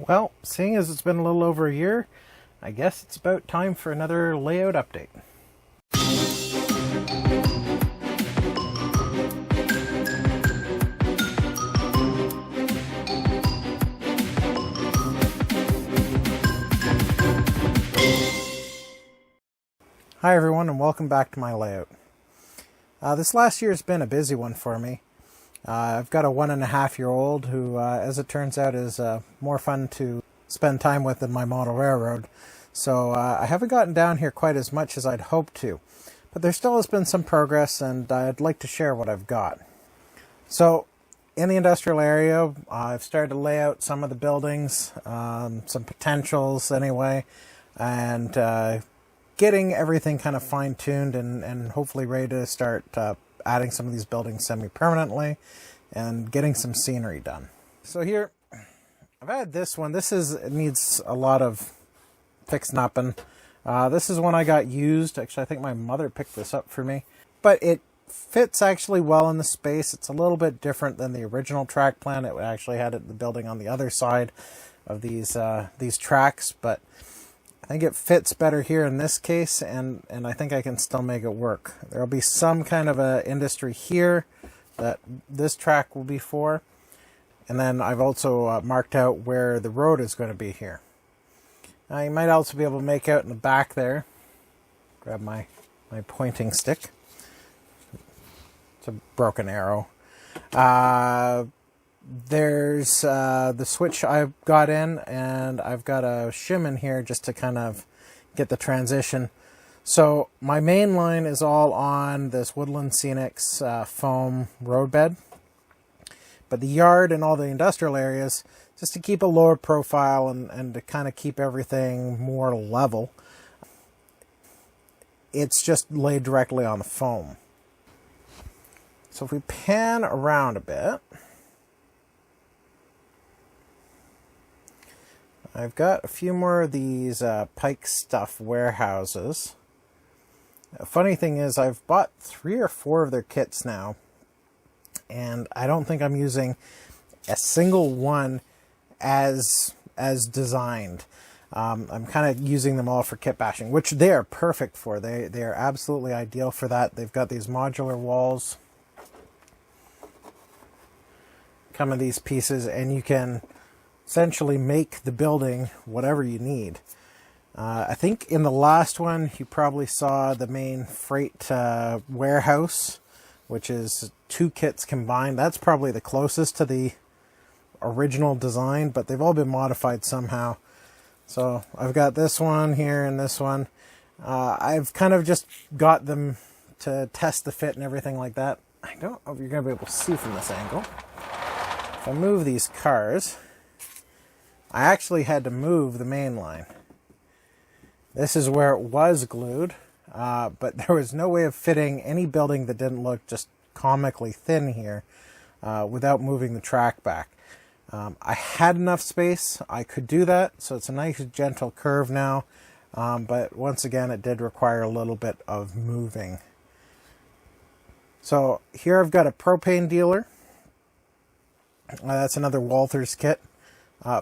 Well, seeing as it's been a little over a year, I guess it's about time for another layout update. Hi everyone and welcome back to my layout. This last year has been a busy one for me. I've got a 1.5-year-old who, as it turns out, is more fun to spend time with than my model railroad. So I haven't gotten down here quite as much as I'd hoped to. But there still has been some progress and I'd like to share what I've got. So in the industrial area, I've started to lay out some of the buildings, some potentials anyway, and getting everything kind of fine-tuned and hopefully ready to start adding some of these buildings semi-permanently and getting some scenery done. So here, I've had this one. It needs a lot of fixing up, and this is one I got used. Actually, I think my mother picked this up for me. But it fits actually well in the space. It's a little bit different than the original track plan. It actually had the building on the other side of these tracks, but I think it fits better here in this case, and I think I can still make it work. There'll be some kind of a industry here that this track will be for, and then I've also marked out where the road is going to be here. Now you might also be able to make out in the back there. Grab my pointing stick. It's a broken arrow. There's the switch I've got in, and I've got a shim in here just to kind of get the transition. So my main line is all on this Woodland Scenics foam roadbed, but the yard and all the industrial areas, just to keep a lower profile and to kind of keep everything more level, it's just laid directly on the foam. So if we pan around a bit, I've got a few more of these Pike Stuff warehouses. The funny thing is I've bought 3 or 4 of their kits now, and I don't think I'm using a single one as designed. I'm kind of using them all for kit bashing, which they are perfect for. They are absolutely ideal for that. They've got these modular walls, come in these pieces, and you can essentially make the building whatever you need. I think in the last one you probably saw the main freight warehouse, which is 2 kits combined. That's probably the closest to the original design, but they've all been modified somehow. So I've got this one here and this one. I've kind of just got them to test the fit and everything like that. I don't know if you're going to be able to see from this angle. If I move these cars, I actually had to move the main line. This is where it was glued, but there was no way of fitting any building that didn't look just comically thin here without moving the track back. I had enough space. I could do that, so it's a nice gentle curve now, but once again it did require a little bit of moving. So here I've got a propane dealer. That's another Walther's kit.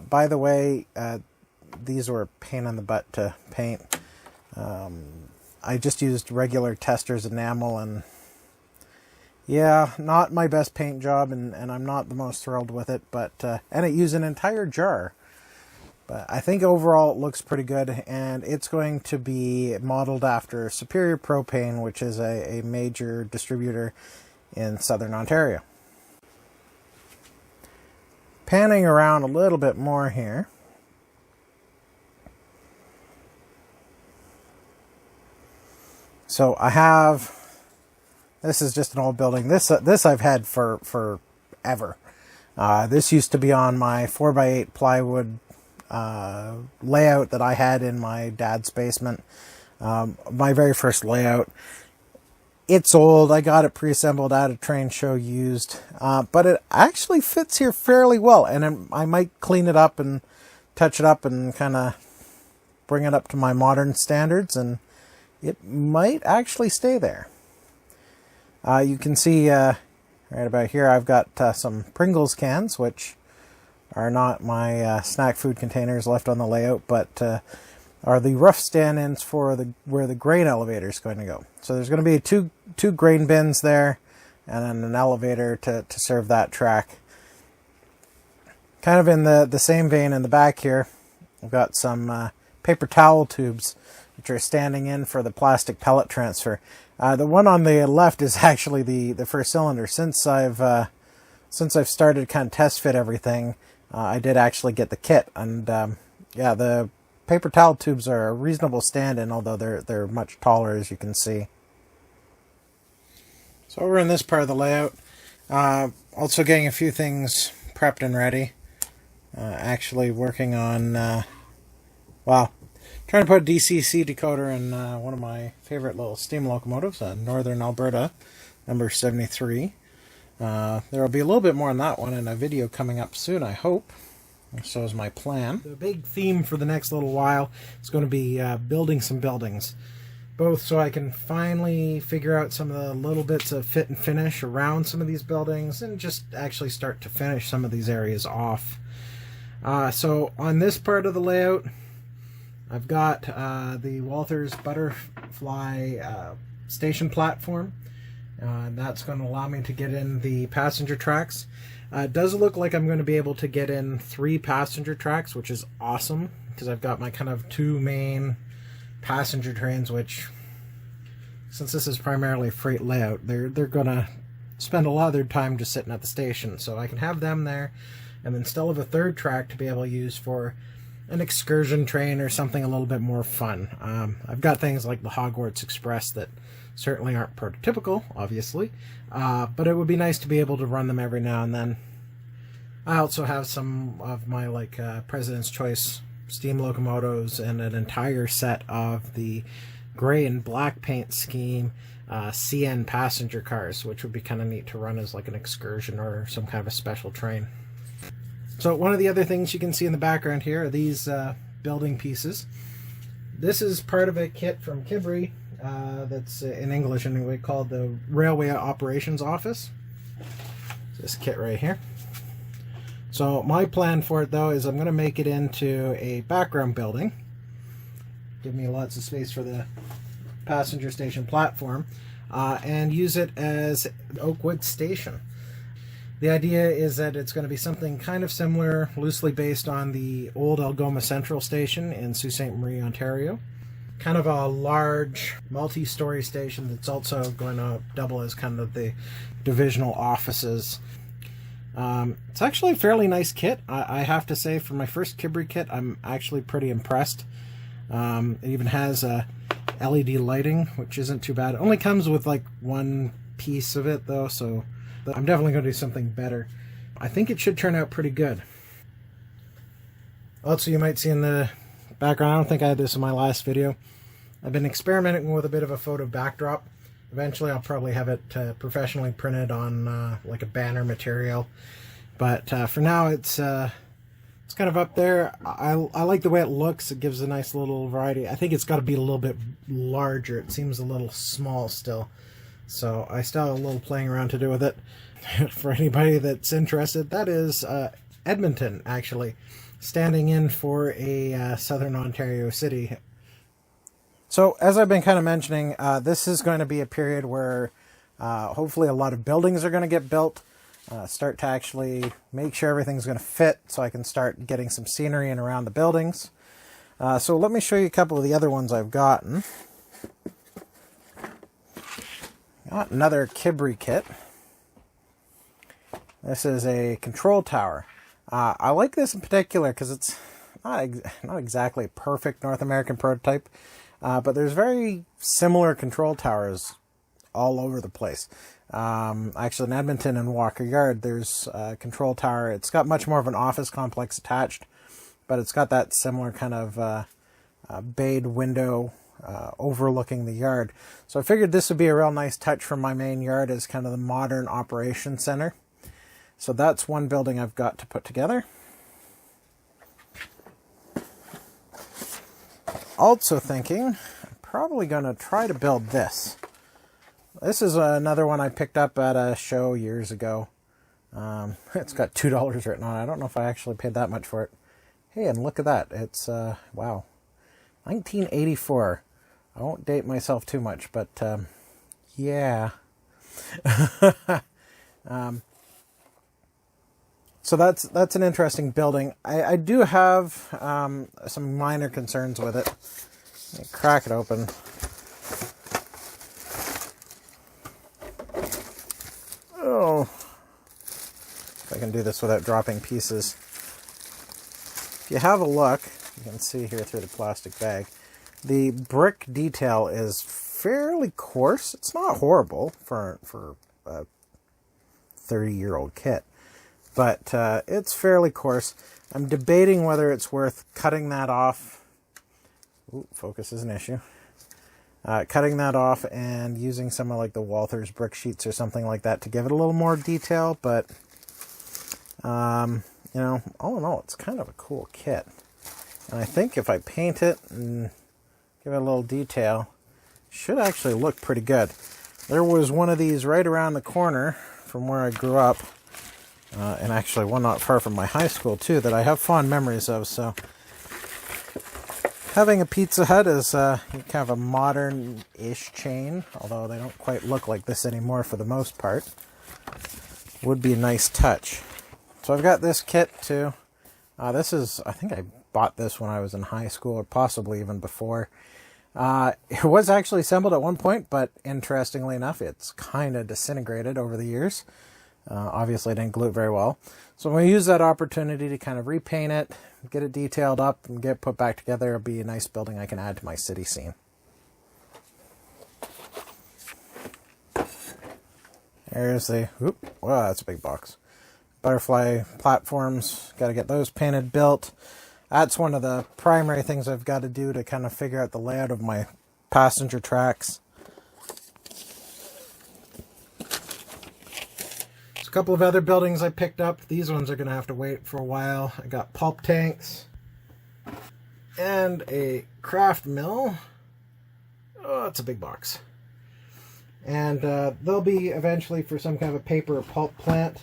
By the way, these were a pain in the butt to paint. I just used regular Testors enamel, and yeah, not my best paint job, and I'm not the most thrilled with it, but and it used an entire jar. But I think overall it looks pretty good, and it's going to be modeled after Superior Propane, which is a major distributor in southern Ontario. Panning around a little bit more here. So I have, this is just an old building. This I've had for forever. This used to be on my 4x8 plywood layout that I had in my dad's basement. My very first layout. It's old. I got it pre-assembled at a train show used, but it actually fits here fairly well, and I might clean it up and touch it up and kind of bring it up to my modern standards, and it might actually stay there. You can see right about here I've got some Pringles cans, which are not my snack food containers left on the layout, but are the rough stand-ins for where the grain elevator is going to go. So there's going to be two grain bins there, and then an elevator to serve that track. Kind of in the same vein in the back here, I've got some paper towel tubes, which are standing in for the plastic pellet transfer. The one on the left is actually the first cylinder. Since I've started to kind of test fit everything, I did actually get the kit, and yeah, the paper towel tubes are a reasonable stand-in, although they're much taller, as you can see. So over in this part of the layout, also getting a few things prepped and ready. Actually working on, well, trying to put a DCC decoder in one of my favorite little steam locomotives, Northern Alberta, number 73. There will be a little bit more on that one in a video coming up soon, I hope. So is my plan. The big theme for the next little while is going to be building some buildings. Both so I can finally figure out some of the little bits of fit and finish around some of these buildings, and just actually start to finish some of these areas off. So on this part of the layout, I've got the Walther's Butterfly station platform. That's going to allow me to get in the passenger tracks. It does look like I'm going to be able to get in 3 passenger tracks, which is awesome, because I've got my kind of 2 main passenger trains, which, since this is primarily a freight layout, they're going to spend a lot of their time just sitting at the station. So I can have them there, and then still have a 3rd track to be able to use for an excursion train or something a little bit more fun. I've got things like the Hogwarts Express that certainly aren't prototypical, obviously, but it would be nice to be able to run them every now and then. I also have some of my President's Choice steam locomotives and an entire set of the gray and black paint scheme CN passenger cars, which would be kind of neat to run as like an excursion or some kind of a special train. So one of the other things you can see in the background here are these building pieces. This is part of a kit from Kibri that's in English anyway, called the Railway Operations Office. This kit right here. So my plan for it, though, is I'm going to make it into a background building. Give me lots of space for the passenger station platform, and use it as Oakwood Station. The idea is that it's going to be something kind of similar, loosely based on the old Algoma Central Station in Sault Ste. Marie, Ontario. Kind of a large, multi-story station that's also going to double as kind of the divisional offices. It's actually a fairly nice kit. I have to say, for my first Kibri kit, I'm actually pretty impressed. It even has LED lighting, which isn't too bad. It only comes with like 1 piece of it, though, so I'm definitely going to do something better. I think it should turn out pretty good. Also, you might see in the background, I don't think I had this in my last video, I've been experimenting with a bit of a photo backdrop. Eventually I'll probably have it professionally printed on like a banner material. But for now it's kind of up there. I like the way it looks. It gives a nice little variety. I think it's got to be a little bit larger. It seems a little small still. So I still have a little playing around to do with it. For anybody that's interested, that is Edmonton, actually, standing in for a Southern Ontario city. So as I've been kind of mentioning, this is going to be a period where hopefully a lot of buildings are going to get built, start to actually make sure everything's going to fit so I can start getting some scenery in around the buildings. So let me show you a couple of the other ones I've gotten. Got another Kibri kit. This is a control tower. I like this in particular because it's not exactly a perfect North American prototype, but there's very similar control towers all over the place. Actually, in Edmonton and Walker Yard, there's a control tower. It's got much more of an office complex attached, but it's got that similar kind of bayed window overlooking the yard. So I figured this would be a real nice touch from my main yard as kind of the modern operations center. So that's one building I've got to put together. Also thinking, I'm probably going to try to build this. This is another one I picked up at a show years ago. It's got $2 written on it. I don't know if I actually paid that much for it. Hey, and look at that. It's, wow, 1984. I won't date myself too much, but, yeah. So that's an interesting building. I do have some minor concerns with it. Let me crack it open. Oh, if I can do this without dropping pieces. If you have a look, you can see here through the plastic bag, the brick detail is fairly coarse. It's not horrible for a 30-year-old kit, but it's fairly coarse. I'm debating whether it's worth cutting that off. Ooh, focus is an issue. Cutting that off and using some of like the Walthers brick sheets or something like that to give it a little more detail, but you know, all in all, it's kind of a cool kit. And I think if I paint it and give it a little detail, it should actually look pretty good. There was one of these right around the corner from where I grew up, and actually one not far from my high school too, that I have fond memories of. So having a Pizza Hut is kind of a modern-ish chain, although they don't quite look like this anymore for the most part. Would be a nice touch. So I've got this kit too. This is, I think I bought this when I was in high school, or possibly even before. It was actually assembled at one point, but interestingly enough, it's kind of disintegrated over the years. Obviously, I didn't glue it very well. So I'm going to use that opportunity to kind of repaint it, get it detailed up, and get it put back together. It'll be a nice building I can add to my city scene. There's the, whoop, wow, that's a big box. Butterfly platforms, got to get those painted, built. That's one of the primary things I've got to do to kind of figure out the layout of my passenger tracks. There's a couple of other buildings I picked up. These ones are going to have to wait for a while. I got pulp tanks and a craft mill. Oh, that's a big box. And they'll be eventually for some kind of a paper or pulp plant.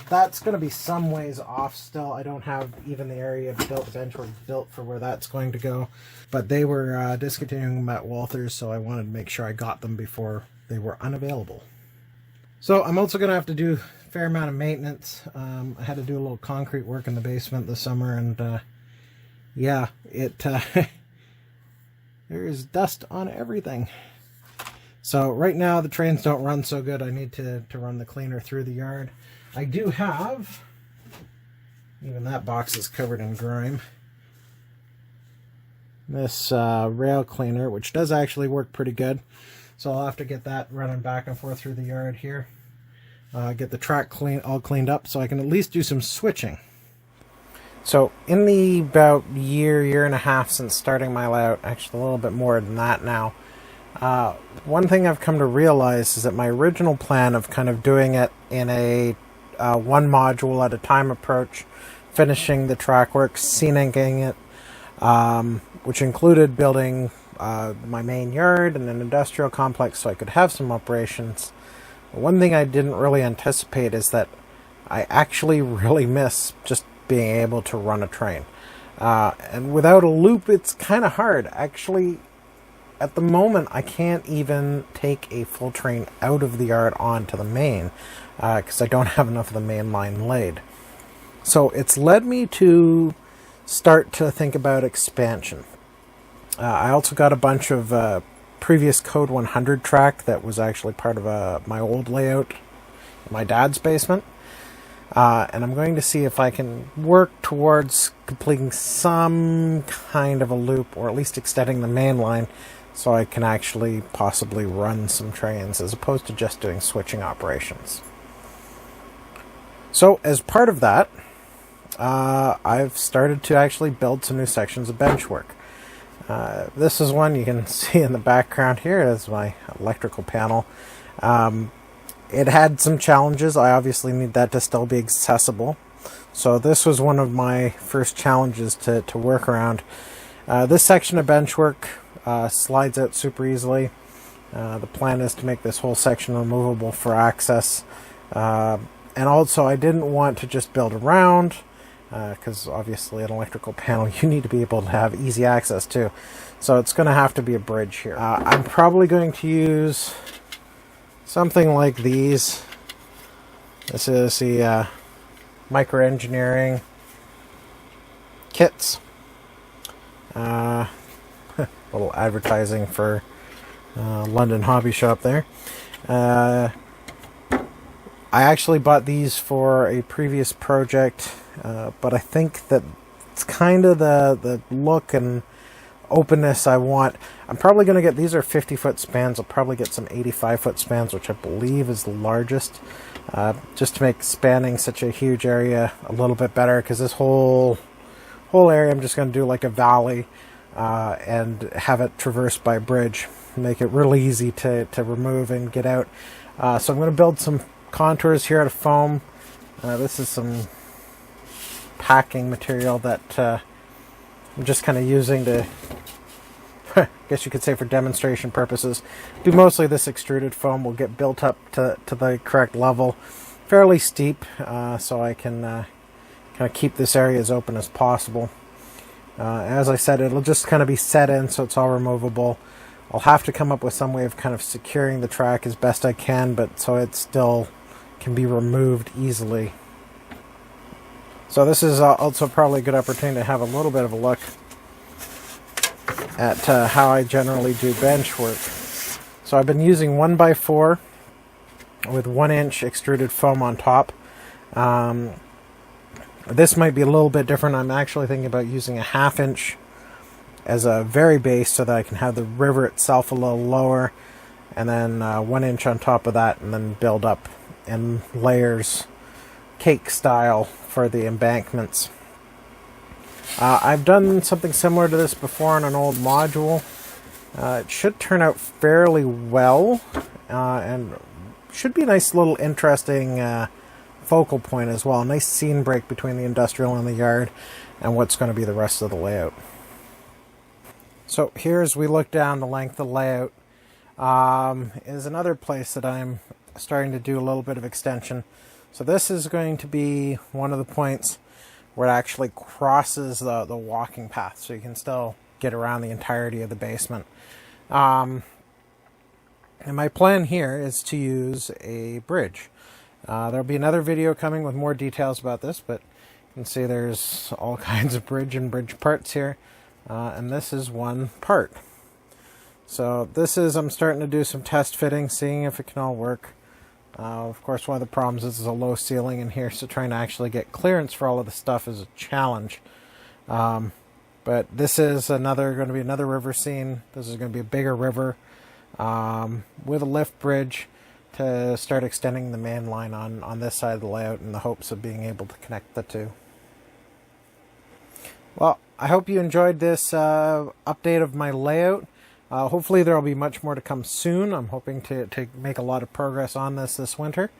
That's going to be some ways off still. I don't have even the area built, Benchwork built for where that's going to go. But they were discontinuing them at Walthers, so I wanted to make sure I got them before they were unavailable. So I'm also going to have to do a fair amount of maintenance. I had to do a little concrete work in the basement this summer, and yeah, there is dust on everything. So right now the trains don't run so good. I need to run the cleaner through the yard. I do have, even that box is covered in grime, this rail cleaner, which does actually work pretty good. So I'll have to get that running back and forth through the yard here. Get the track all cleaned up so I can at least do some switching. So in the about year and a half since starting my layout, actually a little bit more than that now, one thing I've come to realize is that my original plan of kind of doing it in a one module at a time approach, finishing the track work, scenicking it, which included building my main yard and an industrial complex so I could have some operations. One thing I didn't really anticipate is that I actually really miss just being able to run a train. And without a loop, it's kind of hard. Actually, at the moment, I can't even take a full train out of the yard onto the main because I don't have enough of the main line laid. So it's led me to start to think about expansion. I also got a bunch of previous Code 100 track that was actually part of my old layout in my dad's basement. And I'm going to see if I can work towards completing some kind of a loop, or at least extending the main line, so I can actually possibly run some trains as opposed to just doing switching operations. So as part of that, I've started to actually build some new sections of Benchwork. This is one you can see in the background here. Is my electrical panel. It had some challenges. I obviously need that to still be accessible. So this was one of my first challenges to work around. This section of Benchwork slides out super easily. The plan is to make this whole section removable for access. And also I didn't want to just build around, because obviously an electrical panel you need to be able to have easy access to. So it's going to have to be a bridge here. I'm probably going to use something like these. This is the microengineering kits. Little advertising for London Hobby Shop there. I actually bought these for a previous project, but I think that it's kind of the look and openness I want. I'm probably going to get, these are 50-foot spans. I'll probably get some 85-foot spans, which I believe is the largest, just to make spanning such a huge area a little bit better, because this whole area I'm just going to do like a valley, and have it traversed by a bridge, make it really easy to remove and get out. So I'm going to build some contours here out of foam. This is some packing material that I'm just kind of using to, I guess you could say, for demonstration purposes. Do mostly this extruded foam will get built up to the correct level, fairly steep, so I can kind of keep this area as open as possible. As I said, it'll just kind of be set in, so it's all removable. I'll have to come up with some way of kind of securing the track as best I can, but so it still can be removed easily. So this is also probably a good opportunity to have a little bit of a look at how I generally do bench work. So I've been using 1x4 with 1-inch extruded foam on top. This might be a little bit different. I'm actually thinking about using a 1/2 inch as a very base so that I can have the river itself a little lower, and then 1 inch on top of that, and then build up in layers, cake style, for the embankments. I've done something similar to this before on an old module. It should turn out fairly well, and should be a nice little interesting focal point as well. A nice scene break between the industrial and the yard and what's going to be the rest of the layout. So here, as we look down the length of the layout, is another place that I'm starting to do a little bit of extension. So this is going to be one of the points where it actually crosses the walking path, so you can still get around the entirety of the basement. And my plan here is to use a bridge. There'll be another video coming with more details about this, but you can see there's all kinds of bridge and bridge parts here. And this is one part. So this is, I'm starting to do some test fitting, seeing if it can all work. Of course, one of the problems is there's a low ceiling in here, so trying to actually get clearance for all of the stuff is a challenge. But this is going to be another river scene. This is going to be a bigger river with a lift bridge to start extending the main line on this side of the layout, in the hopes of being able to connect the two. Well, I hope you enjoyed this update of my layout. Hopefully there will be much more to come soon. I'm hoping to make a lot of progress on this winter.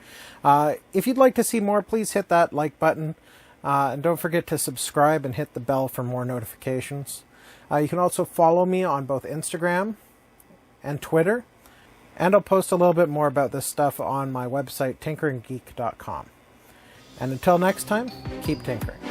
If you'd like to see more, please hit that like button. And don't forget to subscribe and hit the bell for more notifications. You can also follow me on both Instagram and Twitter. And I'll post a little bit more about this stuff on my website, tinkeringgeek.com. And until next time, keep tinkering.